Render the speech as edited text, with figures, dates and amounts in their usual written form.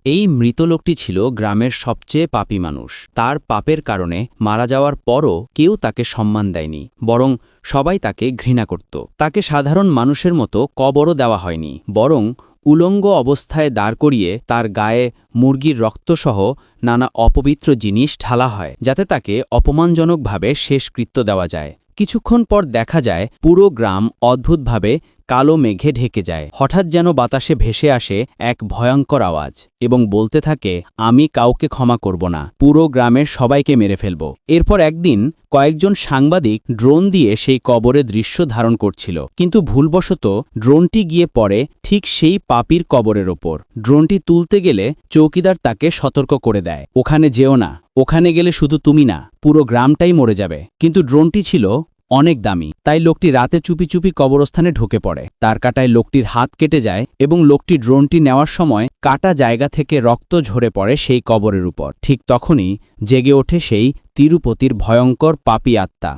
এই মৃত লোকটি ছিল গ্রামের সবচেয়ে পাপী মানুষ। তার পাপের কারণে মারা যাওয়ার পরও কেউ তাকে সম্মান দেয়নি, বরং সবাই তাকে ঘৃণা করত। তাকে সাধারণ মানুষের মতো কবরও দেওয়া হয়নি, বরং উলঙ্গ অবস্থায় দাঁড় করিয়ে তার গায়ে মুরগির রক্তসহ নানা অপবিত্র জিনিস ঢালা হয়, যাতে তাকে অপমানজনকভাবে শেষকৃত্য দেওয়া যায়। কিছুক্ষণ পর দেখা যায় পুরো গ্রাম অদ্ভুতভাবে কালো মেঘে ঢেকে যায়। হঠাৎ যেন বাতাসে ভেসে আসে এক ভয়ঙ্কর আওয়াজ এবং বলতে থাকে, আমি কাউকে ক্ষমা করব না, পুরো গ্রামের সবাইকে মেরে ফেলব। এরপর একদিন কয়েকজন সাংবাদিক ড্রোন দিয়ে সেই কবরের দৃশ্য ধারণ করছিল, কিন্তু ভুলবশত ড্রোনটি গিয়ে পড়ে ঠিক সেই পাপীর কবরের ওপর। ড্রোনটি তুলতে গেলে চৌকিদার তাকে সতর্ক করে দেয়, ওখানে যেও না, ওখানে গেলে শুধু তুমি না, পুরো গ্রামটাই মরে যাবে। কিন্তু ড্রোনটি ছিল অনেক দামি, তাই লোকটি রাতে চুপি চুপি কবরস্থানে ঢুকে পড়ে। তার কাটায় লোকটির হাত কেটে যায় এবং লোকটি ড্রোনটি নেওয়ার সময় কাটা জায়গা থেকে রক্ত ঝরে পড়ে সেই কবরের উপর। ঠিক তখনই জেগে ওঠে সেই তিরুপতির ভয়ঙ্কর পাপী আত্মা।